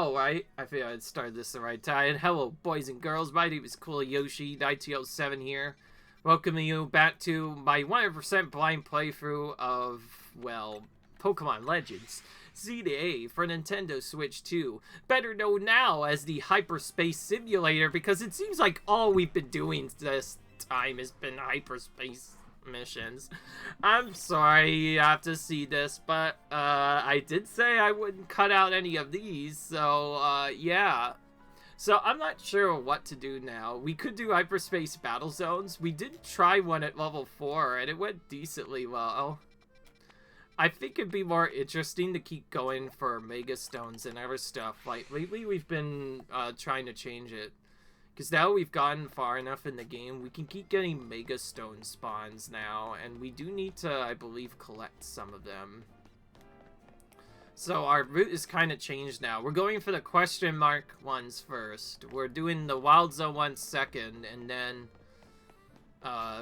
Oh, right. I feel I'd started this the right time. Hello, boys and girls. My name is Cool Yoshi, 90.7 here. Welcoming you back to my 100% blind playthrough of, well, Pokémon Legends Z-A for Nintendo Switch 2. Better known now as the Hyperspace Simulator, because it seems like all we've been doing this time has been hyperspace missions. I'm sorry you have to see this, but I did say I wouldn't cut out any of these, so yeah. So I'm not sure what to do now. We could do hyperspace battle zones. We did try one at level 4 and it went decently well. I think it'd be more interesting to keep going for Mega Stones and other stuff. Like lately we've been trying to change it. Because now we've gotten far enough in the game, we can keep getting Mega Stone spawns now, and we do need to, I believe, collect some of them. So our route is kind of changed now. We're going for the question mark ones first. We're doing the Wild Zone ones second, and then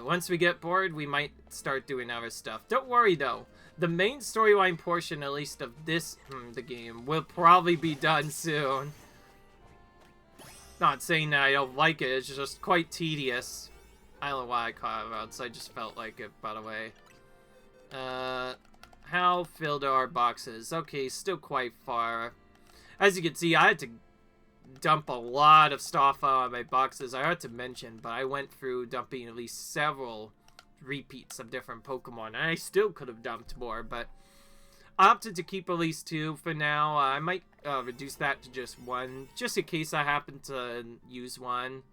once we get bored, we might start doing other stuff. Don't worry though, the main storyline portion, at least of this, the game, will probably be done soon. Not saying that I don't like it, it's just quite tedious. I don't know why I caught it out, I just felt like it, by the way. How filled are our boxes? Okay, still quite far. As you can see, I had to dump a lot of stuff on my boxes. I had to mention, but I went through dumping at least several repeats of different Pokemon, and I still could have dumped more, but I opted to keep at least 2 for now. I might reduce that to just 1, just in case I happen to use one.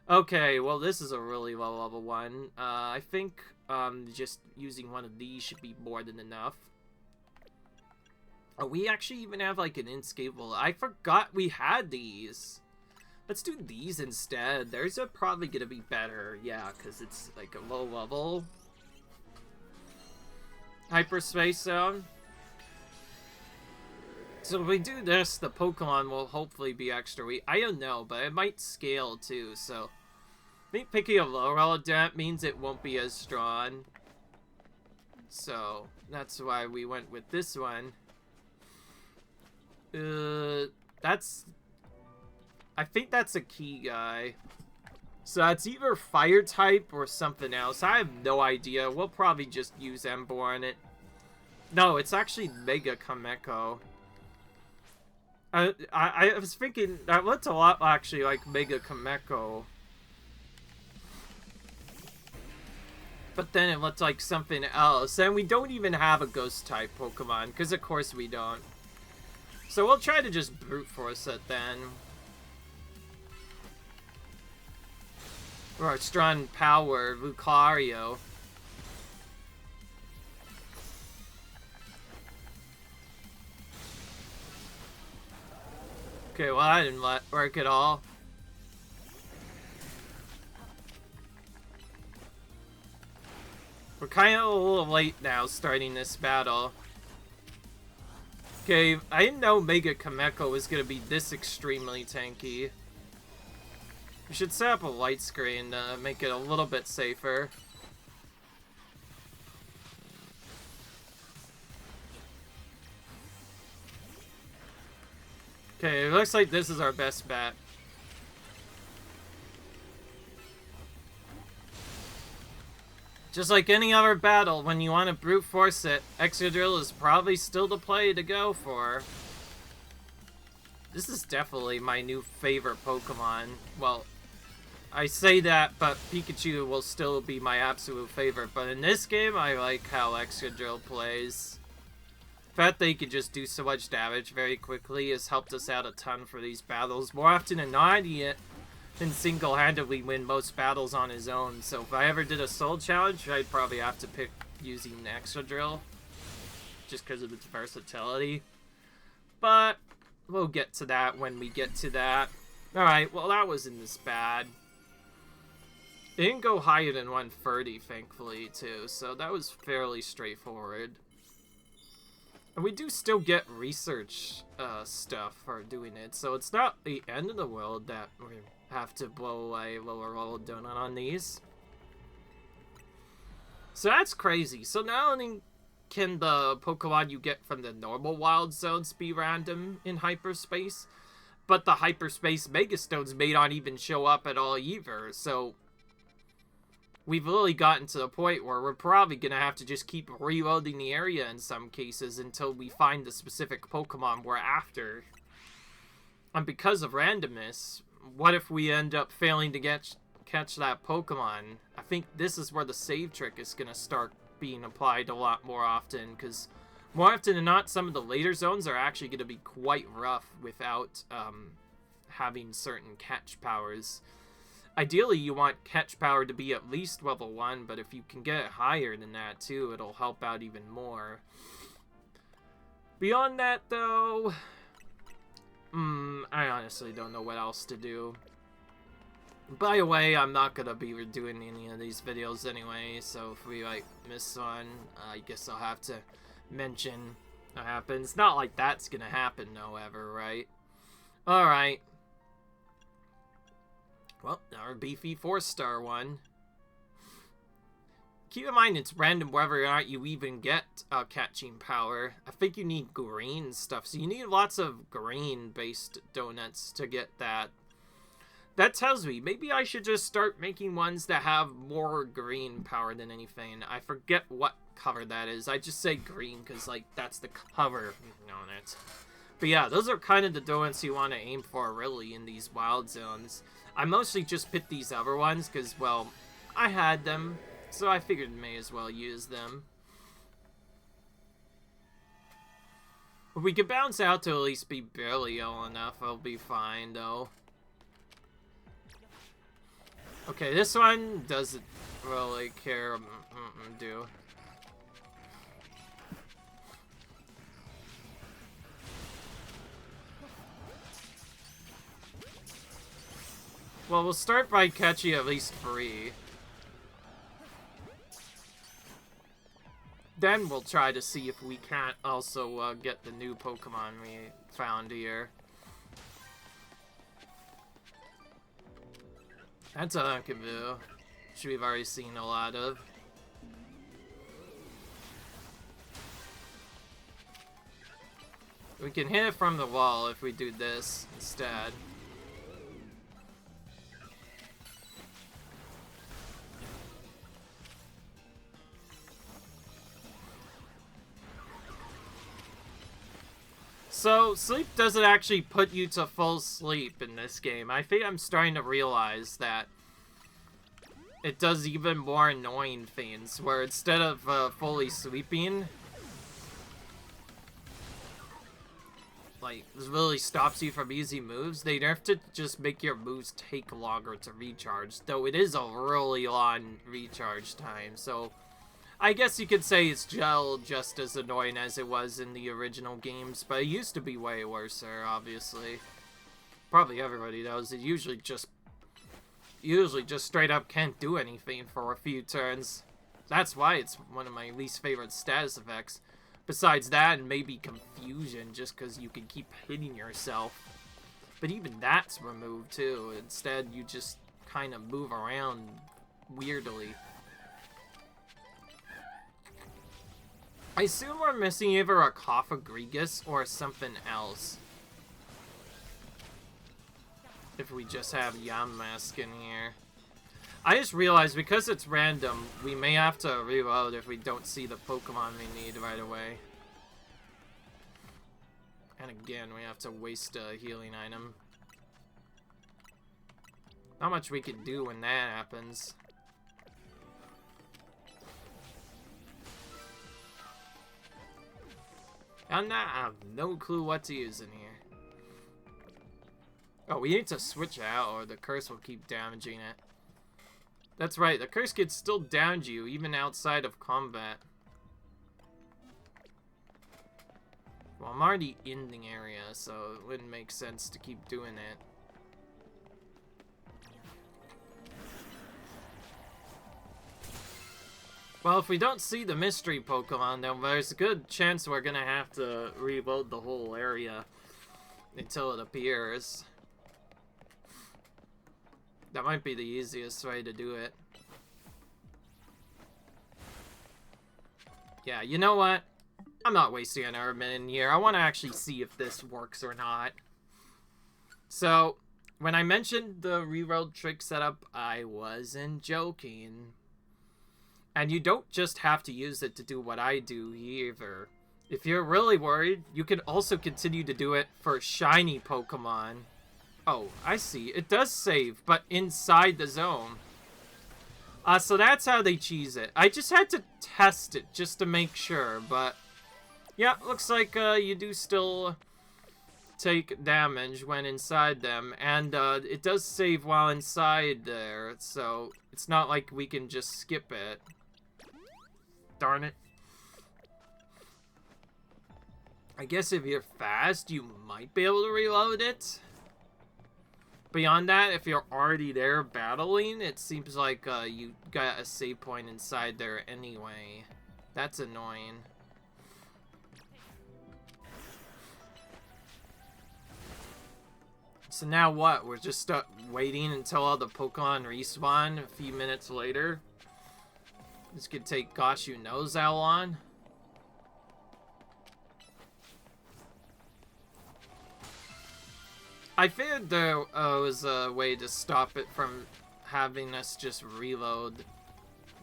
Okay, well this is a really low level one. I think just using one of these should be more than enough. Oh, we actually even have like an inescapable. I forgot we had these. Let's do these instead. Theirs are probably gonna be better, yeah, because it's like a low level hyperspace zone. So if we do this, the Pokemon will hopefully be extra weak. I don't know, but it might scale too, so I think picking a low roll that means it won't be as strong. So that's why we went with this one. I think that's a key guy. So that's either fire type or something else. I have no idea. We'll probably just use Ember on it. No, it's actually Mega Kameko. I was thinking that looks a lot actually like Mega Kameko. But then it looked like something else. And we don't even have a ghost type Pokemon, because of course we don't. So we'll try to just brute force it then. Or strong power, Lucario. Okay, well that didn't work at all. We're kind of a little late now starting this battle. Okay, I didn't know Mega Kameko was going to be this extremely tanky. We should set up a light screen to make it a little bit safer. Okay, it looks like this is our best bet. Just like any other battle, when you want to brute force it, Excadrill is probably still the play to go for. This is definitely my new favorite Pokemon. Well, I say that, but Pikachu will still be my absolute favorite. But in this game, I like how Excadrill plays. The fact that he can just do so much damage very quickly has helped us out a ton for these battles. More often than not, he can single-handedly win most battles on his own. So if I ever did a soul challenge, I'd probably have to pick using Excadrill, just because of its versatility. But we'll get to that when we get to that. Alright, well that wasn't this bad. It didn't go higher than 130, thankfully, too, so that was fairly straightforward. And we do still get research stuff for doing it, so it's not the end of the world that we have to blow away lower level donut on these. So that's crazy. So not only can the Pokemon you get from the normal wild zones be random in Hyperspace? But the Hyperspace Megastones may not even show up at all either, so we've really gotten to the point where we're probably going to have to just keep reloading the area in some cases until we find the specific Pokemon we're after. And because of randomness, what if we end up failing to catch that Pokemon? I think this is where the save trick is going to start being applied a lot more often, because more often than not, some of the later zones are actually going to be quite rough without having certain catch powers. Ideally, you want catch power to be at least level 1, but if you can get it higher than that too, it'll help out even more. Beyond that, though, I honestly don't know what else to do. By the way, I'm not gonna be doing any of these videos anyway, so if we, like, miss one, I guess I'll have to mention what happens. Not like that's gonna happen, though, ever, right? Alright. Well, our beefy 4-star one. Keep in mind it's random whether or not you even get catching power. I think you need green stuff, so you need lots of green-based donuts to get that. That tells me maybe I should just start making ones that have more green power than anything. I forget what cover that is. I just say green because, like, that's the cover on it. But yeah, those are kind of the donuts you want to aim for, really, in these wild zones. I mostly just picked these other ones because, well, I had them, so I figured may as well use them. If we could bounce out to at least be barely ill enough, I'll be fine, though. Okay, this one doesn't really care. Do. Well, we'll start by catching at least 3. Then we'll try to see if we can't also get the new Pokemon we found here. That's a Hunkaboo, which we've already seen a lot of. We can hit it from the wall if we do this instead. So, sleep doesn't actually put you to full sleep in this game. I think I'm starting to realize that it does even more annoying things, where instead of fully sleeping, like, really stops you from easy moves, they have to just make your moves take longer to recharge, though it is a really long recharge time, so I guess you could say it's just as annoying as it was in the original games, but it used to be way worse, obviously. Probably everybody knows it usually just straight up can't do anything for a few turns. That's why it's one of my least favorite status effects. Besides that, and maybe confusion, just because you can keep hitting yourself. But even that's removed too. Instead, you just kind of move around weirdly. I assume we're missing either a Cophagrigus or something else. If we just have Yamask in here. I just realized because it's random, we may have to reload if we don't see the Pokemon we need right away. And again, we have to waste a healing item. Not much we can do when that happens. And I have no clue what to use in here. Oh, we need to switch out or the curse will keep damaging it. That's right, the curse can still damage you even outside of combat. Well, I'm already in the area, so it wouldn't make sense to keep doing it. Well, if we don't see the mystery Pokemon, then there's a good chance we're gonna have to reload the whole area until it appears. That might be the easiest way to do it. Yeah, you know what? I'm not wasting another minute in here. I want to actually see if this works or not. So, when I mentioned the reroll trick setup, I wasn't joking. And you don't just have to use it to do what I do either. If you're really worried, you can also continue to do it for shiny Pokemon. Oh, I see. It does save, but inside the zone. So that's how they cheese it. I just had to test it just to make sure, but... yeah, looks like you do still take damage when inside them. And it does save while inside there, so it's not like we can just skip it. Darn it. I guess if you're fast, you might be able to reload it. Beyond that, if you're already there battling, it seems like you got a save point inside there anyway. That's annoying. So now what? We're just waiting until all the Pokemon respawn a few minutes later? This could take gosh who knows how long. I figured there was a way to stop it from having us just reload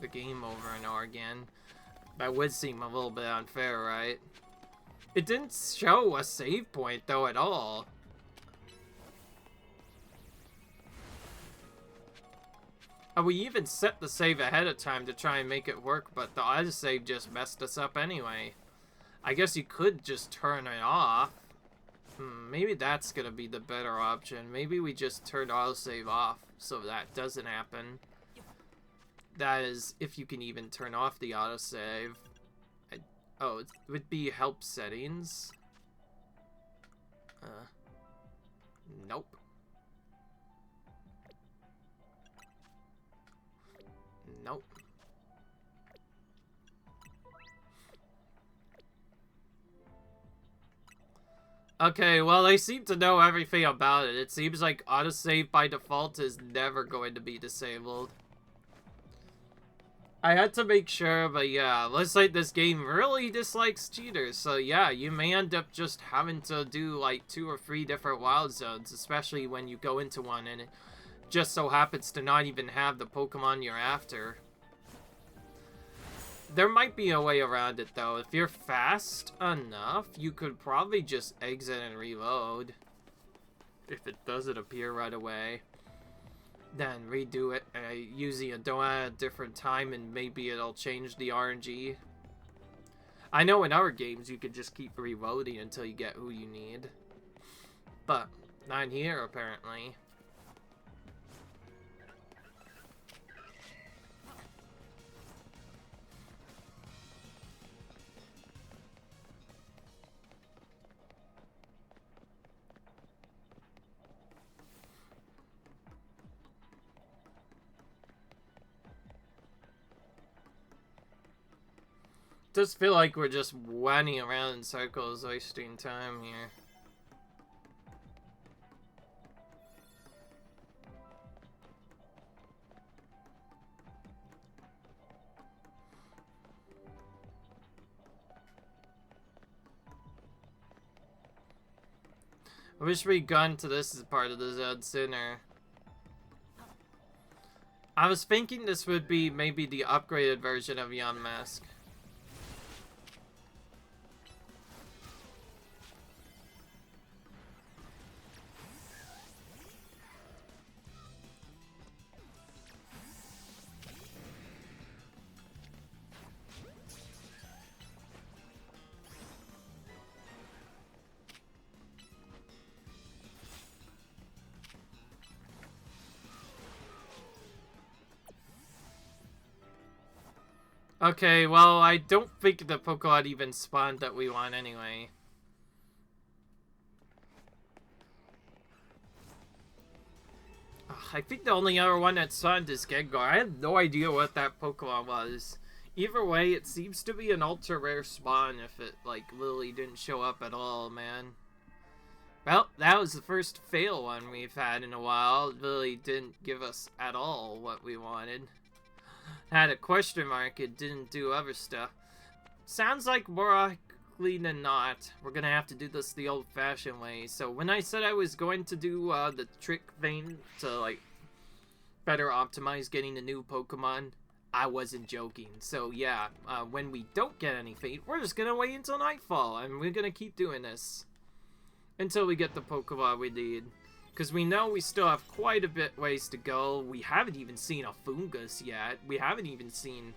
the game over and over again. That would seem a little bit unfair, right? It didn't show a save point, though, at all. We even set the save ahead of time to try and make it work, but the autosave just messed us up anyway. I guess you could just turn it off. Maybe that's gonna be the better option. Maybe we just turn autosave off so that doesn't happen. That is, if you can even turn off the autosave. Oh, it would be help settings. Nope. Nope. Okay, well, they seem to know everything about it. It seems like autosave by default is never going to be disabled. I had to make sure, but yeah, looks like this game really dislikes cheaters. So yeah, you may end up just having to do like 2 or 3 different wild zones, especially when you go into one and it just so happens to not even have the Pokemon you're after. There might be a way around it, though. If you're fast enough, you could probably just exit and reload. If it doesn't appear right away. Then redo it, using a donut at a different time, and maybe it'll change the RNG. I know in other games you could just keep reloading until you get who you need. But, not here, apparently. Does feel like we're just winding around in circles, wasting time here. I wish we'd gone to this as part of the Z sooner. I was thinking this would be maybe the upgraded version of Yon Mask. Okay, well, I don't think the Pokemon even spawned that we want anyway. I think the only other one that spawned is Gengar. I have no idea what that Pokemon was. Either way, it seems to be an ultra rare spawn if it, like, literally didn't show up at all, man. Well, that was the first fail one we've had in a while. It really didn't give us at all what we wanted. Had a question mark, it didn't do other stuff. sounds like more likely than not, we're gonna have to do this the old-fashioned way. So when I said I was going to do the trick thing to, like, better optimize getting the new Pokemon, I wasn't joking. So yeah, when we don't get any fate, we're just gonna wait until nightfall, and we're gonna keep doing this until we get the Pokemon we need. Because we know we still have quite a bit ways to go. We haven't even seen a Fungus yet. We haven't even seen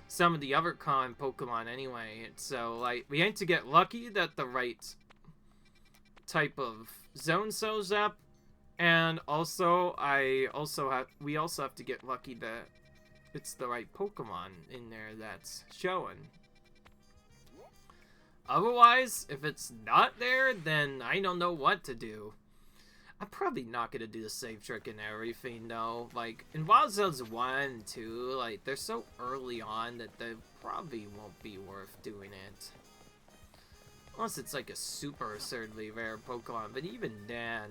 some of the other common Pokemon anyway. So, like, we need to get lucky that the right type of zone shows up. And also, we also have to get lucky that it's the right Pokemon in there that's showing. Otherwise, if it's not there, then I don't know what to do. I'm probably not gonna do the save trick and everything though. Like, in Wild Zones 1 and 2, like, they're so early on that they probably won't be worth doing it. Unless it's like a super absurdly rare Pokemon, but even then,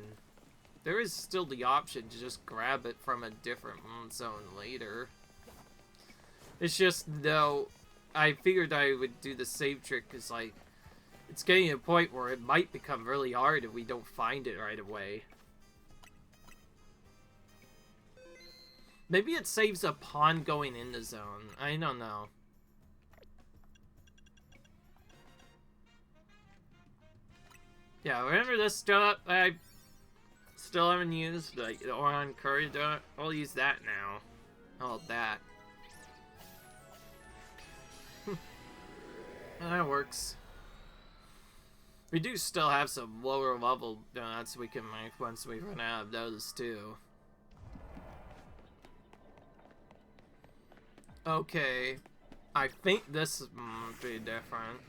there is still the option to just grab it from a different zone later. It's just, though, I figured I would do the save trick because, like, it's getting to a point where it might become really hard if we don't find it right away. Maybe it saves upon going in the zone. I don't know. Yeah, remember this stuff I still haven't used? Like, the Oron Curry, I'll use that now. All that. That works. We do still have some lower level donuts we can make once we run out of those too. Okay, I think this is pretty different.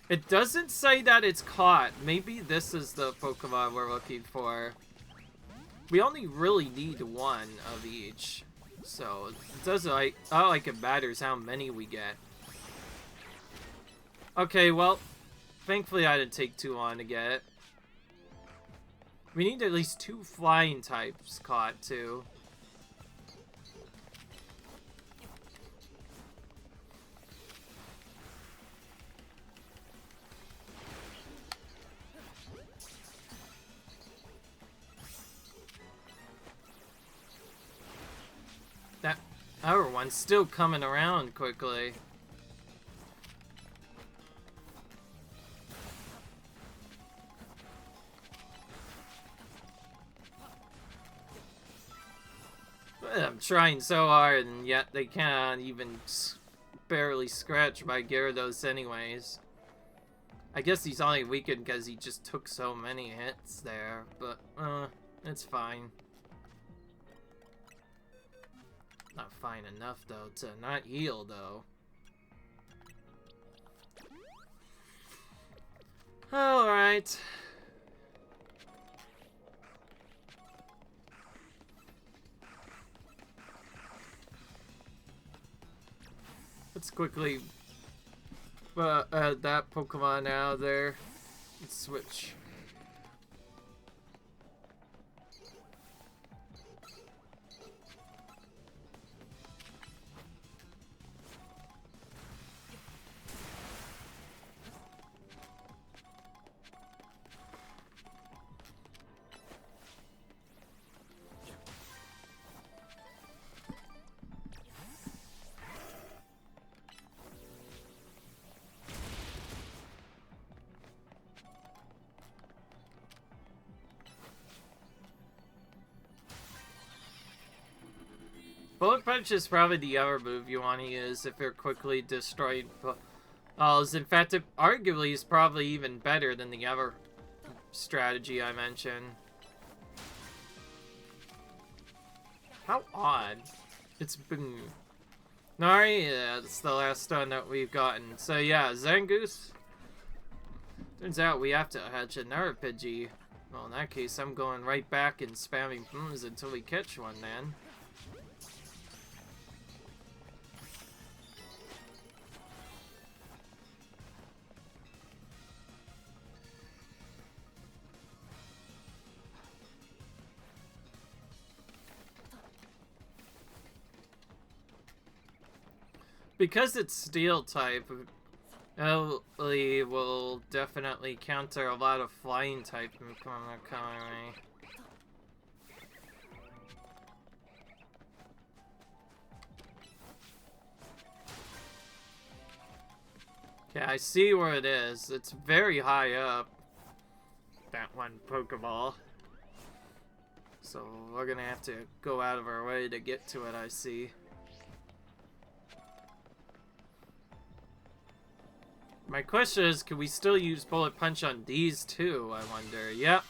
It doesn't say that it's caught. Maybe this is the Pokemon we're looking for. We only really need one of each. So, it doesn't like, not like it matters how many we get. Okay, well, thankfully I didn't take too long to get it. We need at least 2 flying types caught, too. That other one's still coming around quickly. I'm trying so hard, and yet they can't even barely scratch my Gyarados anyways. I guess he's only weakened because he just took so many hits there, but, it's fine. Not fine enough, though, to not heal, though. Alright. Let's quickly add that Pokemon out of there and switch. Bullet Punch is probably the other move you want to use if you're quickly destroyed balls. In fact, it arguably is probably even better than the other strategy I mentioned. How odd. It's been... Nari, yeah, that's the last one that we've gotten. So yeah, Zangoose. Turns out we have to hatch another Pidgey. Well, in that case, I'm going right back and spamming until we catch one, man. Because it's steel type, Ellie will definitely counter a lot of flying type Pokemon coming away. Okay, I see where it is. It's very high up. That one Pokeball. So we're gonna have to go out of our way to get to it, I see. My question is, can we still use Bullet Punch on these too, I wonder? Yep.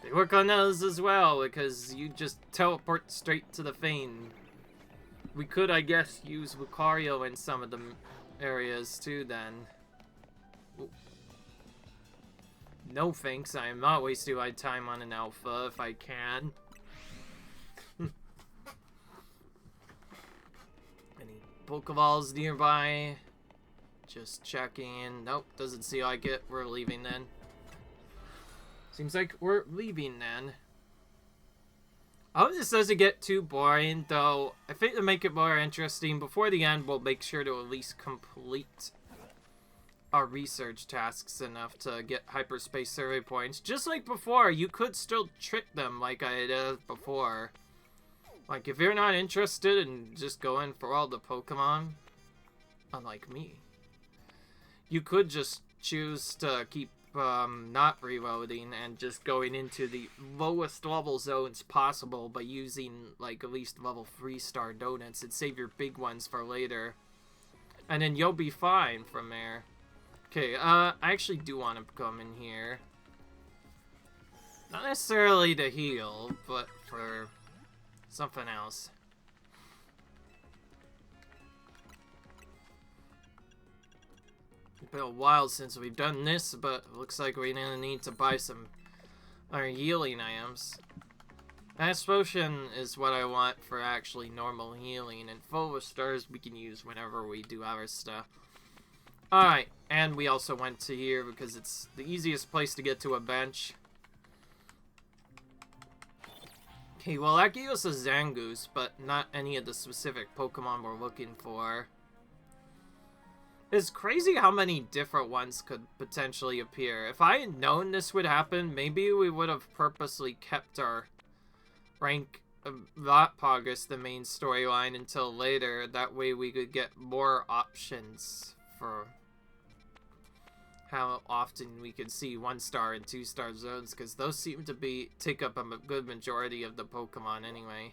They work on those as well, because you just teleport straight to the Fane. We could, I guess, use Lucario in some of the areas too, then. Ooh. No thanks, I am not wasting my time on an alpha if I can. Any Pokeballs nearby? Just checking. Nope, doesn't seem like it. We're leaving then. Seems like we're leaving then. I hope this doesn't get too boring, though. I think to make it more interesting, before the end, we'll make sure to at least complete our research tasks enough to get Hyperspace survey points. Just like before, you could still trick them like I did before. Like, if you're not interested in just going for all the Pokemon, unlike me, you could just choose to keep not reloading and just going into the lowest level zones possible by using like at least level 3-star donuts and save your big ones for later. And then you'll be fine from there. Okay, I actually do want to come in here. Not necessarily to heal, but for something else. It's been a while since we've done this, but it looks like we're gonna need to buy some healing items. Mass Potion is what I want for actually normal healing, and Full Stars we can use whenever we do our stuff. Alright, and we also went to here because it's the easiest place to get to a bench. Okay, well that gave us a Zangoose, but not any of the specific Pokemon we're looking for. It's crazy how many different ones could potentially appear. If I had known this would happen, maybe we would have purposely kept our rank not progress the main storyline until later. That way we could get more options for how often we could see 1-star and 2-star zones, because those seem to take up a good majority of the Pokemon anyway.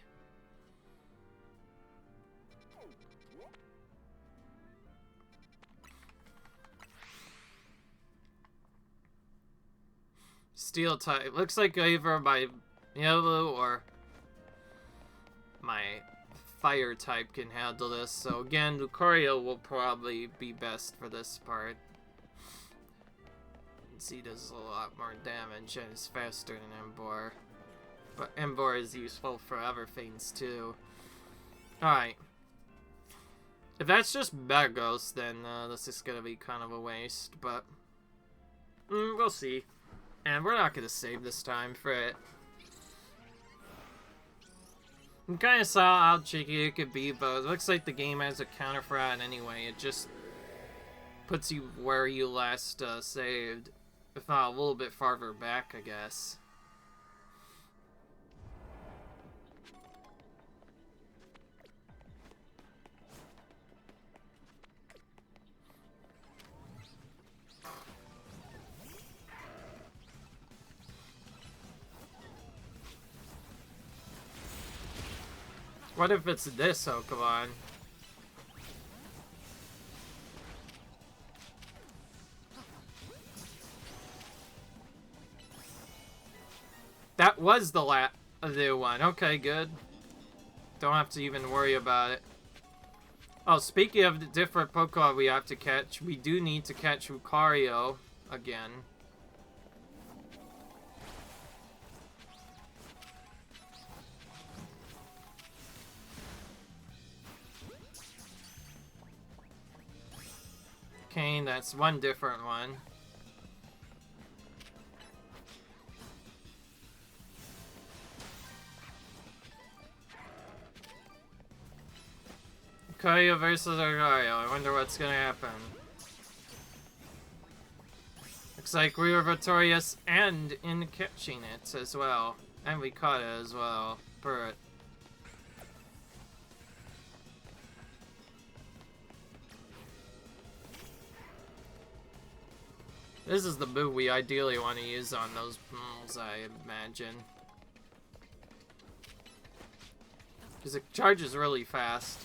Steel type. Looks like either my yellow or my fire type can handle this. So again, Lucario will probably be best for this part. He does a lot more damage and is faster than Emboar. But Emboar is useful for other things too. Alright. If that's just Megos, then this is gonna be kind of a waste, but we'll see. And we're not gonna save this time for it. You kind of saw how tricky it could be, but it looks like the game has a counter for that anyway. It just puts you where you last saved. If not a little bit farther back, I guess. What if it's this Pokemon? That was the new one. Okay, good. Don't have to even worry about it. Oh, speaking of the different Pokemon we have to catch, we do need to catch Lucario again. Okay, that's one different one. Lucario versus Lucario. I wonder what's gonna happen. Looks like we were victorious and in catching it as well. And we caught it as well. Burt. This is the move we ideally want to use on those bulls, I imagine. Because it charges really fast.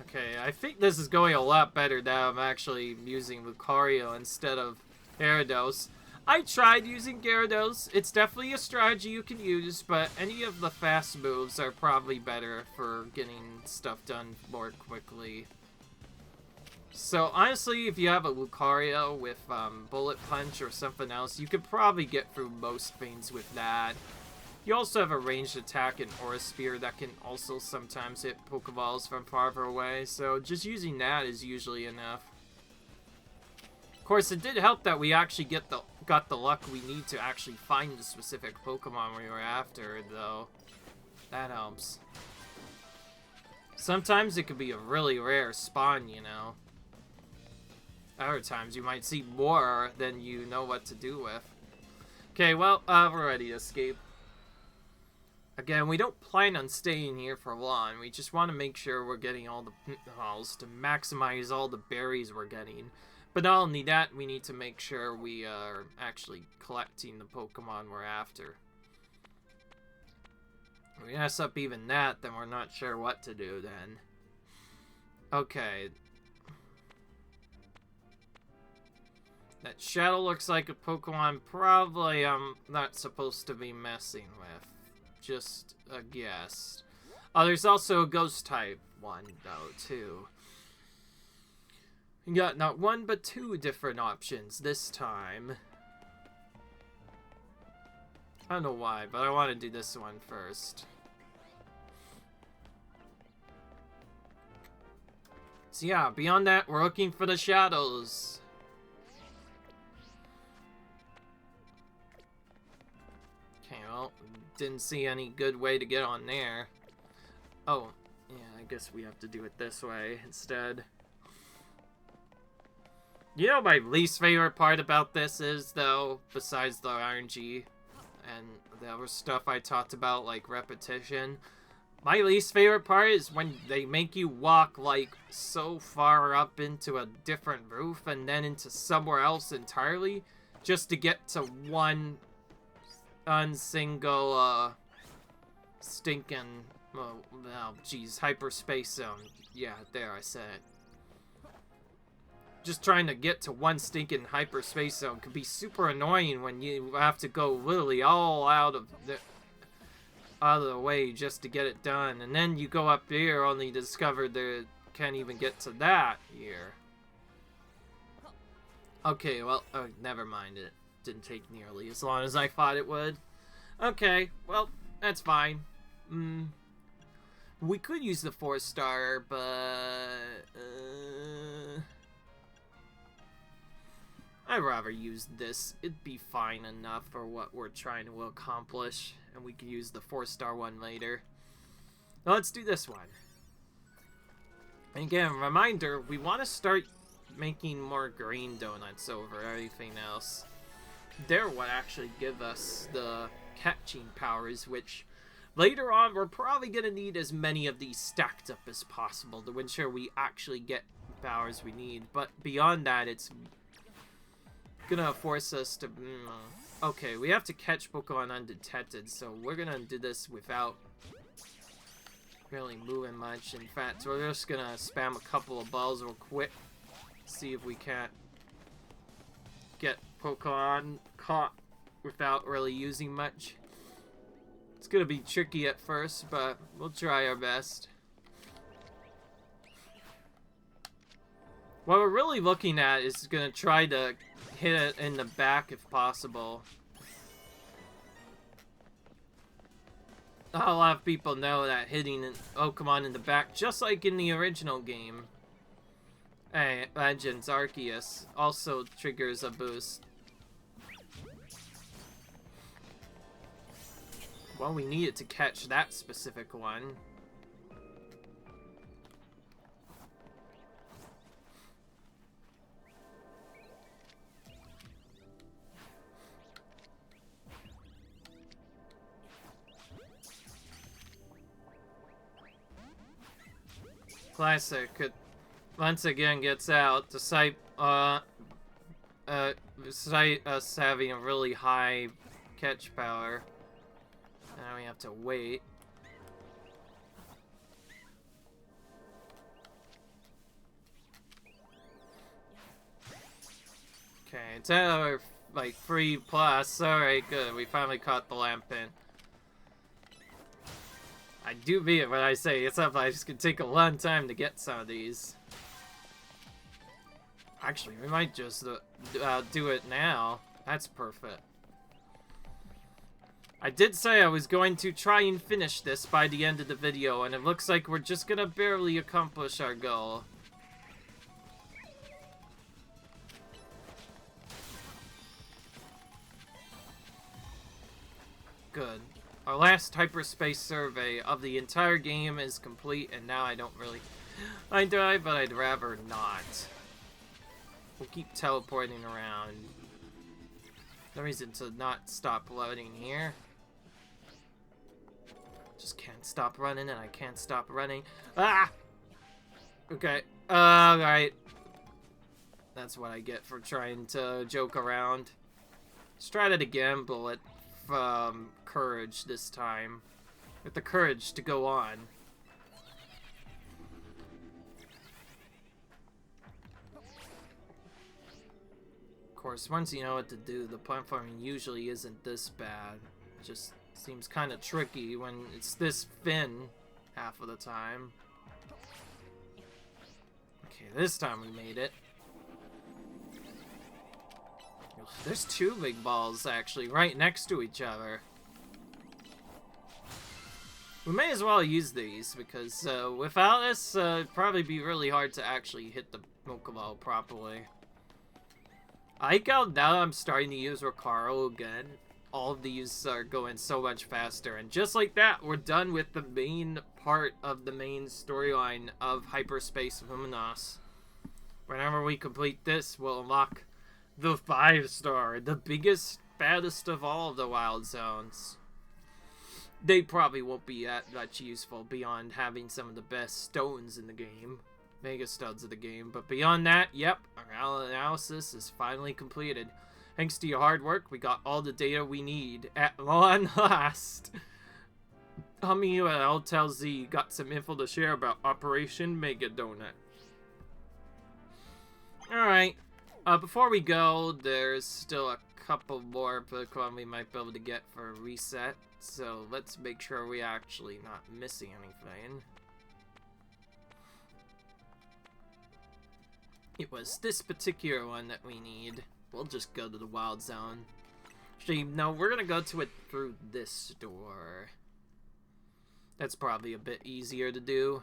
Okay, I think this is going a lot better now. I'm actually using Lucario instead of Gyarados. I tried using Gyarados. It's definitely a strategy you can use, but any of the fast moves are probably better for getting stuff done more quickly. So honestly, if you have a Lucario with Bullet Punch or something else, you could probably get through most things with that. You also have a ranged attack and Aura Spear that can also sometimes hit Pokeballs from farther away, so just using that is usually enough. Of course, it did help that we actually got the luck we need to actually find the specific Pokemon we were after, though. That helps. Sometimes it could be a really rare spawn, you know. Other times you might see more than you know what to do with. Okay, well, we're ready to escape. Again, we don't plan on staying here for long. We just want to make sure we're getting all the pitfalls to maximize all the berries we're getting. But not only that, we need to make sure we are actually collecting the Pokemon we're after. If we mess up even that, then we're not sure what to do then. Okay. That shadow looks like a Pokemon probably I'm not supposed to be messing with. Just a guess. Oh, there's also a ghost type one, though, too. You got not one, but two different options this time. I don't know why, but I want to do this one first. So yeah, beyond that, we're looking for the shadows. Okay, well, didn't see any good way to get on there. Oh, yeah, I guess we have to do it this way instead. You know my least favorite part about this is, though, besides the RNG and the other stuff I talked about, like repetition, my least favorite part is when they make you walk, like, so far up into a different roof and then into somewhere else entirely just to get to one single, stinking, oh, geez, hyperspace zone. Yeah, there, I said it. Just trying to get to one stinking hyperspace zone could be super annoying when you have to go literally all out of the way just to get it done. And then you go up here only to discover that can't even get to that here. Okay, well, never mind it. Didn't take nearly as long as I thought it would. Okay, well, that's fine. We could use the 4-star, but I'd rather use this. It'd be fine enough for what we're trying to accomplish, and we can use the 4-star one later. Now let's do this one. And again, reminder, we want to start making more green donuts over everything else. They're what actually give us the catching powers, which later on we're probably going to need as many of these stacked up as possible to ensure we actually get powers we need. But beyond that, it's gonna force us to... Okay, we have to catch Pokemon undetected, so we're gonna do this without really moving much. In fact, we're just gonna spam a couple of balls real quick, see if we can't get Pokemon caught without really using much. It's gonna be tricky at first, but we'll try our best. What we're really looking at is gonna try to hit it in the back if possible. A lot of people know that hitting Pokemon in the back, just like in the original game, Legends Arceus, also triggers a boost. Well, we needed to catch that specific one. Classic. It once again gets out, despite us having a really high catch power. Now we have to wait. Okay, it's at our, like, 3+. Alright, good. We finally caught the Lampin. I do beat it when I say it's up. I just could take a long time to get some of these. Actually, we might just do it now. That's perfect. I did say I was going to try and finish this by the end of the video, and it looks like we're just gonna barely accomplish our goal. Good. Our last hyperspace survey of the entire game is complete, and now I don't really... I die, but I'd rather not. We'll keep teleporting around. No reason to not stop loading here. Just can't stop running, and I can't stop running. Ah! Okay. Alright. That's what I get for trying to joke around. Let's try that again, but with courage this time. With the courage to go on. Of course, once you know what to do, the platforming usually isn't this bad. It just seems kind of tricky when it's this thin half of the time. Okay, this time we made it. There's two big balls, actually, right next to each other. We may as well use these, because without this, it'd probably be really hard to actually hit the Pokeball properly. I like how now I'm starting to use Recaro again. All of these are going so much faster, and just like that, we're done with the main part of the main storyline of Hyperspace Luminose. Whenever we complete this, we'll unlock the 5-star, the biggest, baddest of all of the wild zones. They probably won't be that much useful beyond having some of the best stones in the game. Mega studs of the game. But beyond that, yep, our analysis is finally completed. Thanks to your hard work, we got all the data we need at long last. Humming tells Z you got some info to share about Operation Mega Donut. Alright. Before we go, there's still a couple more Pokemon we might be able to get for a reset. So let's make sure we're actually not missing anything. It was this particular one that we need. We'll just go to the Wild Zone. Actually, no, we're gonna go to it through this door. That's probably a bit easier to do.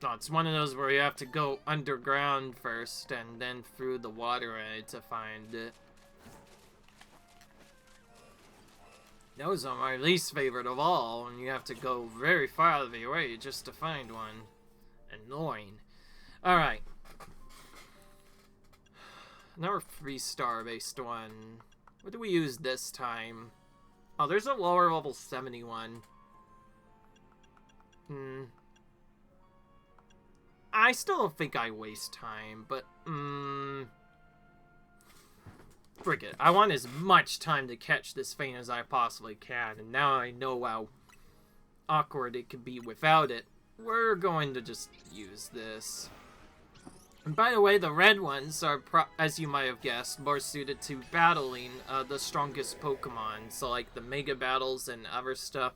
Oh, it's one of those where you have to go underground first and then through the waterway to find it. Those are my least favorite of all, and you have to go very far out of your way just to find one. Annoying. Alright. Another 3-star based one. What do we use this time? Oh, there's a lower level 71. I still don't think I waste time, but, frick it. I want as much time to catch this thing as I possibly can, and now I know how awkward it could be without it. We're going to just use this. And by the way, the red ones are, as you might have guessed, more suited to battling the strongest Pokemon, so like the Mega Battles and other stuff.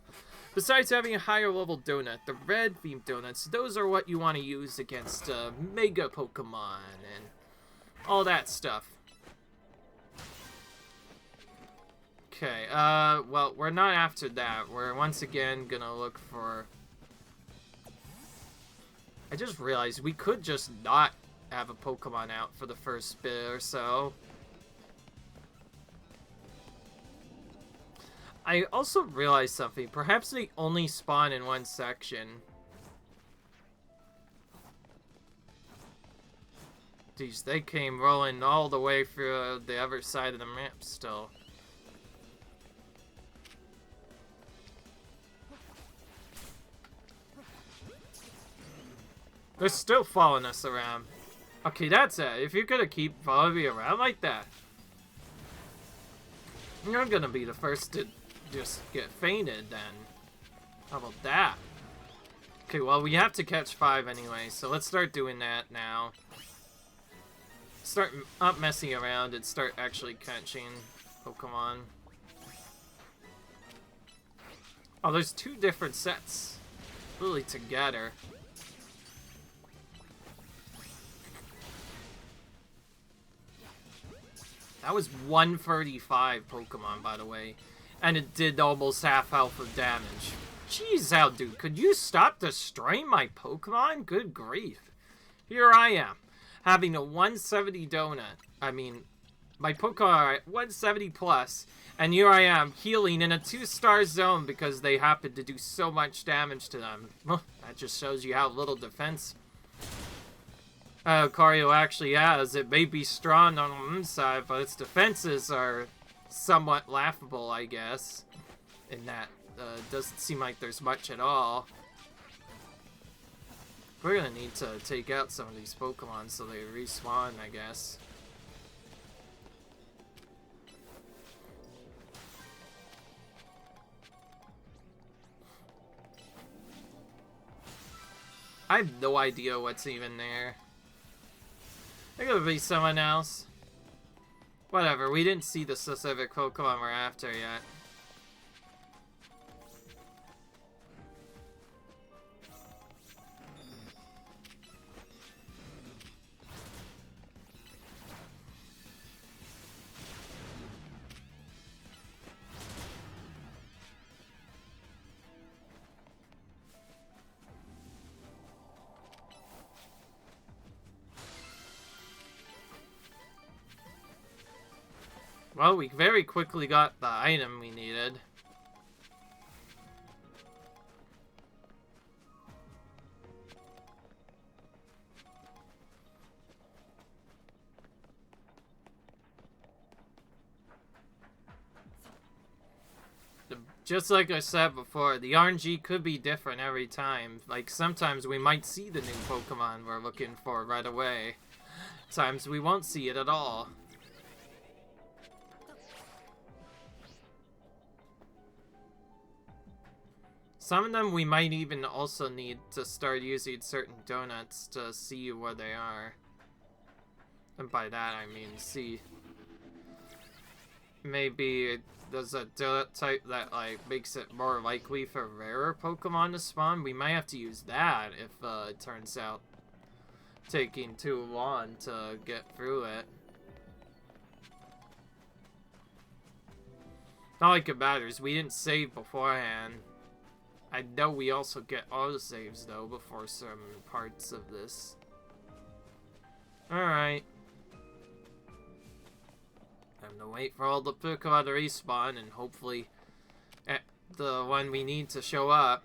Besides having a higher level donut, the red themed donuts, those are what you want to use against Mega Pokemon and all that stuff. Okay, well, we're not after that. We're once again gonna look for... I just realized we could just not have a Pokemon out for the first bit or so. I also realized something. Perhaps they only spawn in one section. Jeez, they came rolling all the way through the other side of the map still. They're still following us around. Okay, that's it. If you're gonna keep following me around like that, you're gonna be the first to just get fainted then. How about that? Okay, well, we have to catch 5 anyway, so let's start doing that now. Start not messing around and start actually catching Pokemon. Oh, there's 2 different sets really together. That was 135 Pokemon, by the way. And it did almost half health of damage. Jeez, out, dude. Could you stop destroying my Pokemon? Good grief. Here I am, having a 170 donut. I mean, my Pokemon are at 170 plus. And here I am, healing in a 2-star zone because they happen to do so much damage to them. That just shows you how little defense Cario actually has. It may be strong on one side, but its defenses are somewhat laughable, I guess. In that, doesn't seem like there's much at all. We're gonna need to take out some of these Pokemon so they respawn, I guess. I have no idea what's even there. There could be someone else. Whatever, we didn't see the specific Pokemon we're after yet. Well, we very quickly got the item we needed. Just like I said before, the RNG could be different every time. Like, sometimes we might see the new Pokemon we're looking for right away. Times we won't see it at all. Some of them we might even also need to start using certain donuts to see where they are. And by that I mean see. Maybe there's a donut type that like makes it more likely for rarer Pokemon to spawn. We might have to use that if it turns out taking too long to get through it. Not like it matters, we didn't save beforehand. I know we also get autosaves though before some parts of this. Alright. I'm gonna wait for all the Pokemon to respawn and hopefully the one we need to show up.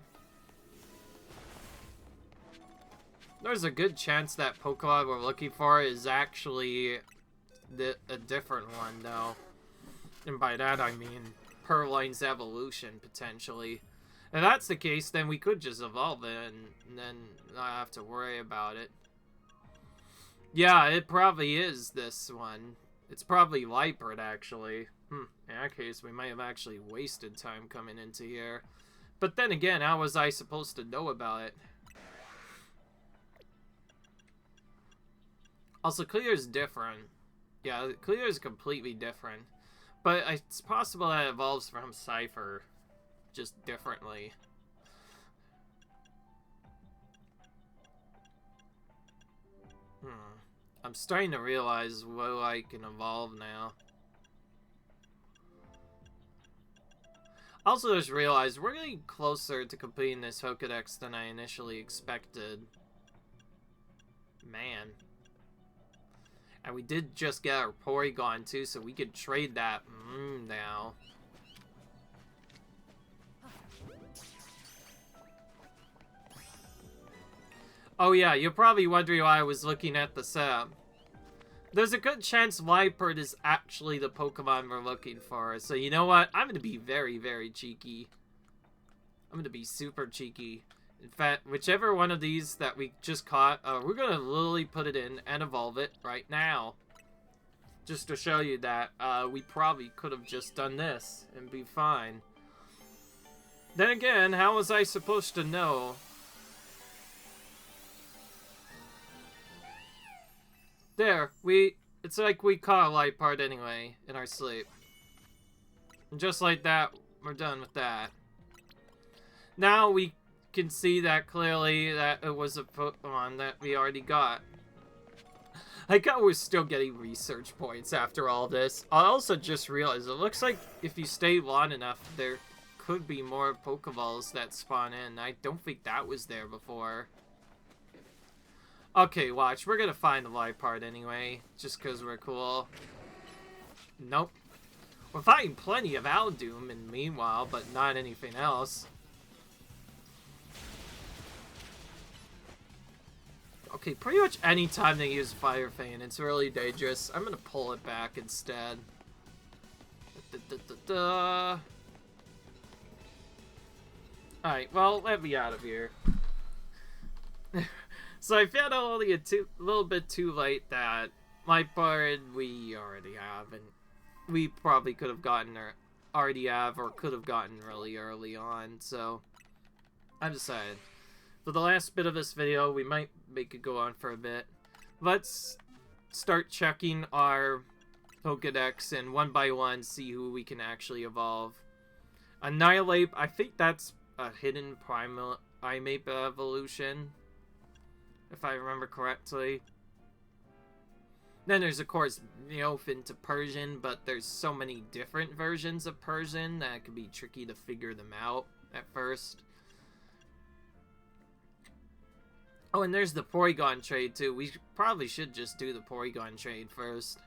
There's a good chance that Pokemon we're looking for is actually a different one though. And by that I mean Purloin's evolution potentially. If that's the case, then we could just evolve it and then not have to worry about it. Yeah, it probably is this one. It's probably Liepard, actually. In that case, we might have actually wasted time coming into here. But then again, how was I supposed to know about it? Also, Clear is different. Yeah, Clear is completely different. But it's possible that it evolves from Cypher. Just differently. I'm starting to realize what I can evolve now. Also just realized we're getting closer to completing this Pokédex than I initially expected. Man. And we did just get our Porygon too, so we could trade that now. Oh yeah, you're probably wondering why I was looking at the setup. There's a good chance Liepard is actually the Pokemon we're looking for. So you know what? I'm going to be very, very cheeky. I'm going to be super cheeky In fact, whichever one of these that we just caught, we're gonna literally put it in and evolve it right now. Just to show you that we probably could have just done this and be fine. Then again, how was I supposed to know? There, it's like we caught a light part anyway in our sleep. And just like that, we're done with that. Now we can see that clearly that it was a Pokemon that we already got. I got we're still getting research points after all this. I also just realized it looks like if you stay long enough, there could be more Pokeballs that spawn in. I don't think that was there before. Okay, watch. We're gonna find the light part anyway, just because we're cool. Nope. We're finding plenty of Aldoom in the meanwhile, but not anything else. Okay, pretty much any time they use Fire Fang, it's really dangerous. I'm gonna pull it back instead. Alright, well, let me out of here. So I found out only a little bit too late that my part we already have, and we probably could have gotten or already have or could have gotten really early on, so I'm decided. For the last bit of this video, we might make it go on for a bit. Let's start checking our Pokedex and one by one see who we can actually evolve. Annihilate, I think that's a hidden Primeape evolution, if I remember correctly. Then there's, of course, Neophin to Persian, but there's so many different versions of Persian that it can be tricky to figure them out at first. Oh, and there's the Porygon trade, too. We probably should just do the Porygon trade first.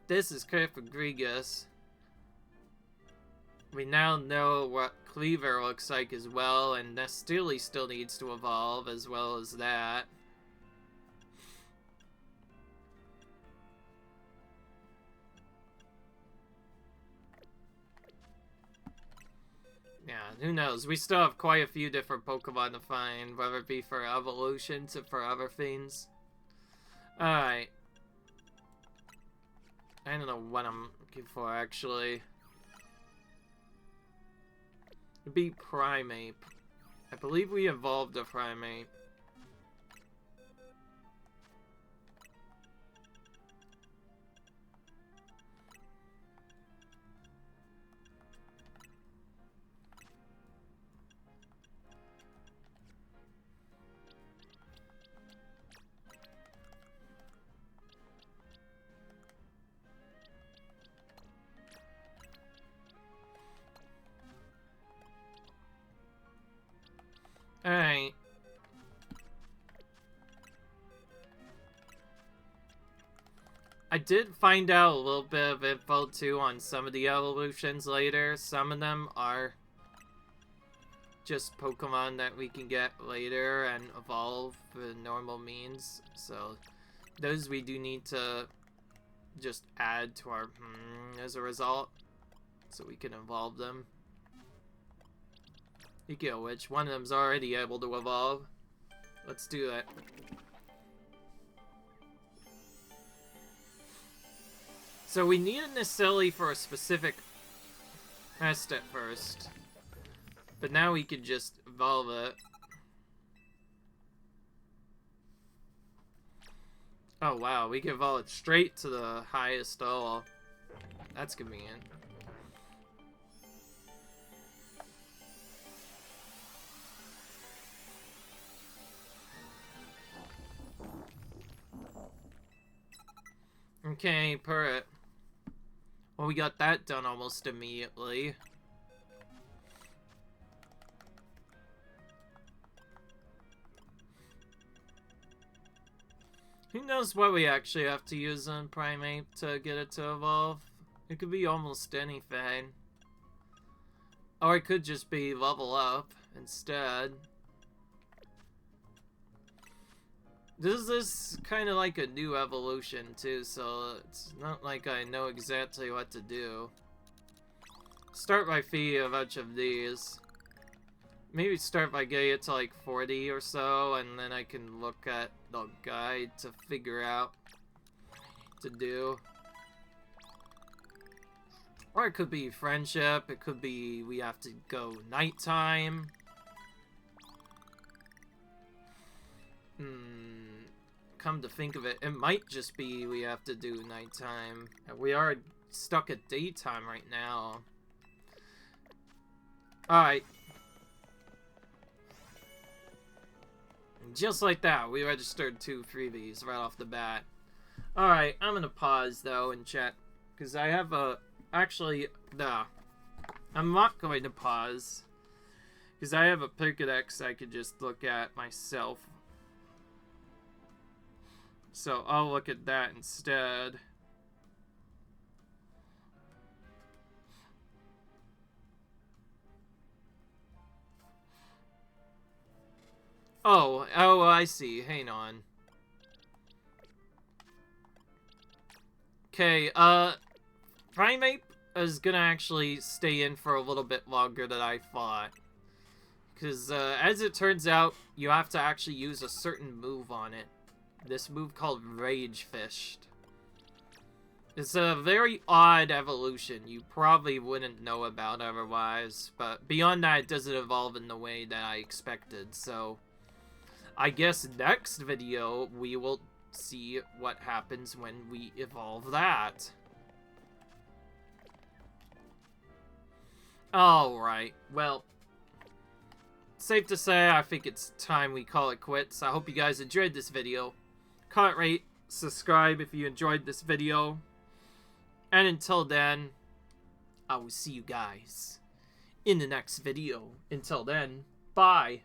This is Clefagrigus. We now know what Cleaver looks like as well, and Nestili still needs to evolve as well as that. Yeah, who knows? We still have quite a few different Pokemon to find, whether it be for evolutions or for other things. Alright. I don't know what I'm looking for, actually. It'd be Primeape. I believe we evolved a Primeape. Alright. I did find out a little bit of info too on some of the evolutions later. Some of them are just Pokemon that we can get later and evolve with normal means. So those we do need to just add to our as a result, so we can evolve them. Speaking of which, one of them's already able to evolve. Let's do that. So we needed Nestili for a specific test at first, but now we can just evolve it. Oh wow, we can evolve it straight to the highest level. That's convenient. Okay, Purret. Well, we got that done almost immediately. Who knows what we actually have to use on Primeape to get it to evolve? It could be almost anything. Or it could just be level up instead. This is kind of like a new evolution too, so it's not like I know exactly what to do. Start by feeding a bunch of these. maybe start by getting it to like 40 or so, and then I can look at the guide to figure out what to do. Or it could be friendship, it could be we have to go nighttime. Come to think of it, it might just be we have to do nighttime. We are stuck at daytime right now. Alright. Just like that, we registered 2 freebies right off the bat. Alright, I'm gonna pause though and chat. Because I have a... Actually, nah. I'm not going to pause. Because I have a Pokédex I could just look at myself. So I'll look at that instead. Oh, I see. Hang on. Okay, Primate is gonna actually stay in for a little bit longer than I thought. Because, as it turns out, you have to actually use a certain move on it. This move called Rage Fished. It's a very odd evolution you probably wouldn't know about otherwise, but beyond that, it doesn't evolve in the way that I expected, so I guess next video we will see what happens when we evolve that. Alright, well, safe to say I think it's time we call it quits. I hope you guys enjoyed this video. Comment, rate, subscribe if you enjoyed this video. And until then, I will see you guys in the next video. Until then, bye.